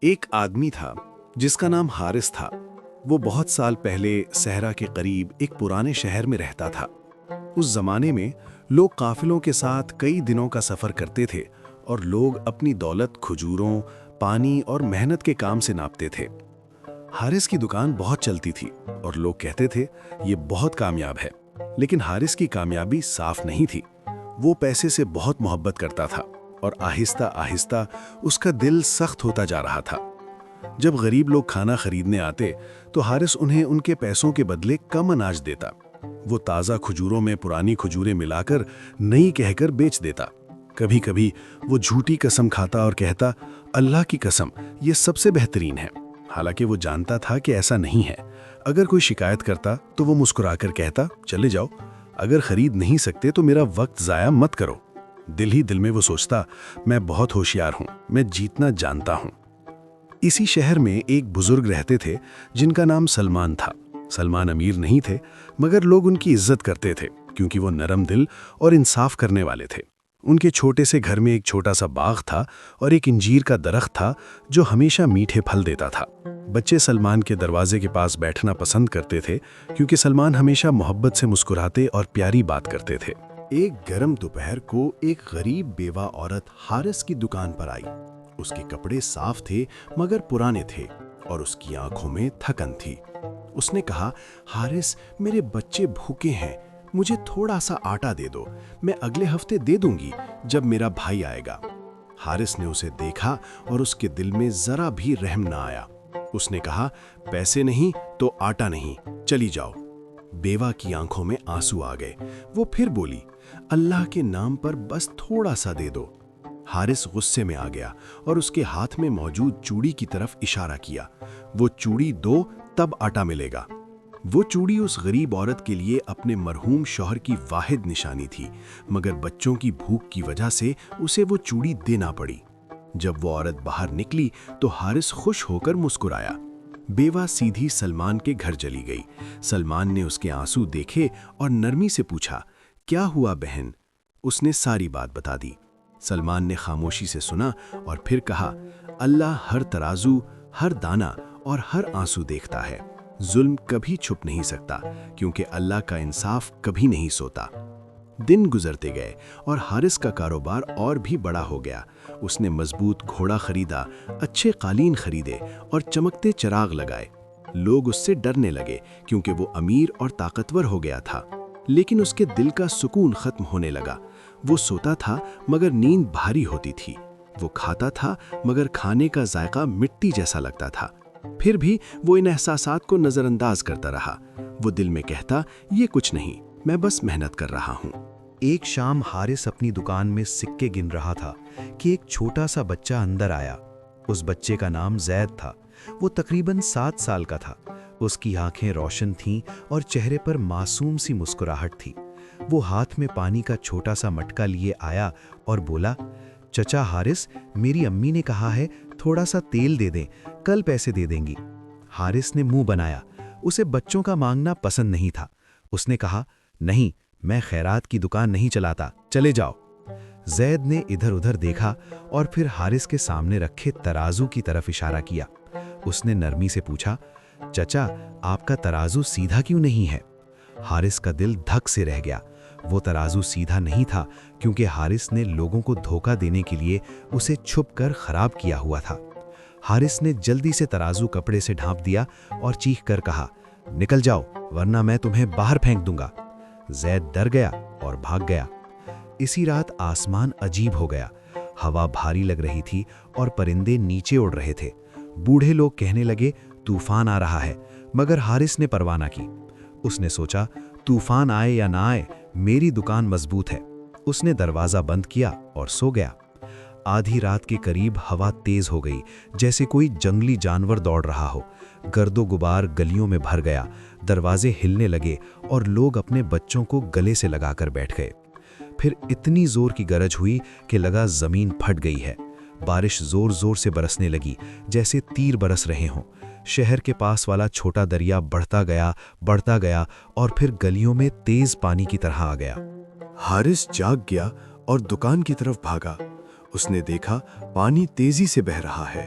ایک آدمی تھا جس کا نام حارث تھا۔ وہ بہت سال پہلے صحرا کے قریب ایک پرانے شہر میں رہتا تھا۔ اس زمانے میں لوگ قافلوں کے ساتھ کئی دنوں کا سفر کرتے تھے اور لوگ اپنی دولت کھجوروں، پانی اور محنت کے کام سے ناپتے تھے۔ حارث کی دکان بہت چلتی تھی اور لوگ کہتے تھے یہ بہت کامیاب ہے، لیکن حارث کی کامیابی صاف نہیں تھی۔ وہ پیسے سے بہت محبت کرتا تھا اور آہستہ آہستہ اس کا دل سخت ہوتا جا رہا تھا۔ جب غریب لوگ کھانا خریدنے آتے تو حارث انہیں ان کے پیسوں کے بدلے کم اناج دیتا۔ وہ تازہ کھجوروں میں پرانی کھجوریں ملا کر نئی کہہ کر بیچ دیتا۔ کبھی کبھی وہ جھوٹی قسم کھاتا اور کہتا، اللہ کی قسم یہ سب سے بہترین ہے، حالانکہ وہ جانتا تھا کہ ایسا نہیں ہے۔ اگر کوئی شکایت کرتا تو وہ مسکرا کر کہتا، چلے جاؤ، اگر خرید نہیں سکتے تو میرا وقت ضائع مت کرو۔ دل ہی دل میں وہ سوچتا، میں بہت ہوشیار ہوں، میں جیتنا جانتا ہوں۔ اسی شہر میں ایک بزرگ رہتے تھے جن کا نام سلمان تھا۔ سلمان امیر نہیں تھے، مگر لوگ ان کی عزت کرتے تھے کیونکہ وہ نرم دل اور انصاف کرنے والے تھے۔ ان کے چھوٹے سے گھر میں ایک چھوٹا سا باغ تھا اور ایک انجیر کا درخت تھا جو ہمیشہ میٹھے پھل دیتا تھا۔ بچے سلمان کے دروازے کے پاس بیٹھنا پسند کرتے تھے کیونکہ سلمان ہمیشہ محبت سے مسکراتے اور پیاری بات کرتے تھے۔ ایک گرم دوپہر کو ایک غریب بیوہ عورت حارث کی دکان پر آئی۔ اس کے کپڑے صاف تھے مگر پرانے تھے اور اس کی آنکھوں میں تھکن تھی۔ اس نے کہا، حارث، میرے بچے بھوکے ہیں، مجھے تھوڑا سا آٹا دے دو، میں اگلے ہفتے دے دوں گی جب میرا بھائی آئے گا۔ حارث نے اسے دیکھا اور اس کے دل میں ذرا بھی رحم نہ آیا۔ اس نے کہا، پیسے نہیں تو آٹا نہیں، چلی جاؤ۔ بیوہ کی آنکھوں میں آنسو آ گئے۔ وہ پھر بولی، اللہ کے نام پر بس تھوڑا سا دے دو۔ حارث غصے میں آ گیا اور اس کے ہاتھ میں موجود چوڑی کی طرف اشارہ کیا۔ وہ چوڑی دو تب آٹا ملے گا۔ وہ چوڑی اس غریب عورت کے لیے اپنے مرحوم شوہر کی واحد نشانی تھی، مگر بچوں کی بھوک کی وجہ سے اسے وہ چوڑی دینا پڑی۔ جب وہ عورت باہر نکلی تو حارث خوش ہو کر مسکرایا۔ بیوہ سیدھی سلمان کے گھر چلی گئی۔ سلمان نے اس کے آنسو دیکھے اور نرمی سے پوچھا، کیا ہوا بہن؟ اس نے ساری بات بتا دی۔ سلمان نے خاموشی سے سنا اور پھر کہا، اللہ ہر ترازو، ہر دانہ اور ہر آنسو دیکھتا ہے۔ ظلم کبھی چھپ نہیں سکتا کیونکہ اللہ کا انصاف کبھی نہیں سوتا۔ دن گزرتے گئے اور حارث کا کاروبار اور بھی بڑا ہو گیا۔ اس نے مضبوط گھوڑا خریدا، اچھے قالین خریدے اور چمکتے چراغ لگائے۔ لوگ اس سے ڈرنے لگے کیونکہ وہ امیر اور طاقتور ہو گیا تھا، لیکن اس کے دل کا سکون ختم ہونے لگا۔ وہ سوتا تھا مگر نیند بھاری ہوتی تھی۔ وہ کھاتا تھا مگر کھانے کا ذائقہ مٹی جیسا لگتا تھا۔ پھر بھی وہ ان احساسات کو نظر انداز کرتا رہا۔ وہ دل میں کہتا، یہ کچھ نہیں، میں بس محنت کر رہا ہوں۔ ایک شام حارث اپنی دکان میں سکے گن رہا تھا کہ ایک چھوٹا سا بچہ اندر آیا۔ اس بچے کا نام زید تھا۔ وہ تقریباً 7 سال کا تھا۔ اس کی آنکھیں روشن تھیں اور چہرے پر معصوم سی مسکراہٹ تھی۔ وہ ہاتھ میں پانی کا چھوٹا سا مٹکا لیے آیا اور بولا، چچا حارث، میری امی نے کہا ہے تھوڑا سا تیل دے دیں، کل پیسے دے دیں گی۔ حارث نے منہ بنایا۔ اسے بچوں کا مانگنا پسند نہیں تھا۔ اس نے کہا، نہیں، میں خیرات کی دکان نہیں چلاتا، چلے جاؤ۔ زید نے ادھر ادھر دیکھا اور پھر حارث کے سامنے رکھے ترازو کی طرف اشارہ کیا۔ اس نے نرمی سے پوچھا، چچا، آپ کا ترازو سیدھا کیوں نہیں ہے؟ حارث کا دل دھک سے رہ گیا۔ وہ ترازو سیدھا نہیں تھا کیونکہ حارث نے لوگوں کو دھوکہ دینے کے لیے اسے چھپ کر خراب کیا ہوا تھا۔ حارث نے جلدی سے ترازو کپڑے سے ڈھانپ دیا اور چیخ کر کہا، نکل جاؤ ورنہ میں تمہیں باہر پھینک دوں گا۔ زید ڈر گیا اور بھاگ گیا۔ اسی رات آسمان عجیب ہو گیا۔ ہوا بھاری لگ رہی تھی اور پرندے نیچے اڑ رہے تھے۔ بوڑھے لوگ کہنے لگے، طوفان آ رہا ہے، مگر حارث نے پرواہ نہ کی۔ اس نے سوچا، طوفان آئے یا نہ آئے، میری دکان مضبوط ہے۔ اس نے دروازہ بند کیا اور سو گیا۔ آدھی رات کے قریب ہوا تیز ہو گئی، جیسے کوئی جنگلی جانور دوڑ رہا ہو۔ گرد و غبار گلیوں میں بھر گیا، دروازے ہلنے لگے اور لوگ اپنے بچوں کو گلے سے لگا کر بیٹھ گئے۔ پھر اتنی زور کی گرج ہوئی کہ لگا زمین پھٹ گئی ہے۔ بارش زور زور سے برسنے لگی، جیسے تیر برس رہے ہوں۔ شہر کے پاس والا چھوٹا دریا بڑھتا گیا اور پھر گلیوں میں تیز پانی کی طرح آ گیا۔ حارث جاگ گیا اور دکان کی طرف بھاگا۔ اس نے دیکھا پانی تیزی سے بہہ رہا ہے،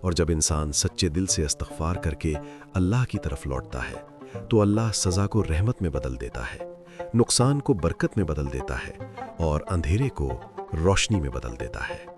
اور جب انسان سچے دل سے استغفار کر کے اللہ کی طرف لوٹتا ہے تو اللہ سزا کو رحمت میں بدل دیتا ہے، نقصان کو برکت میں بدل دیتا ہے اور اندھیرے کو روشنی میں بدل دیتا ہے۔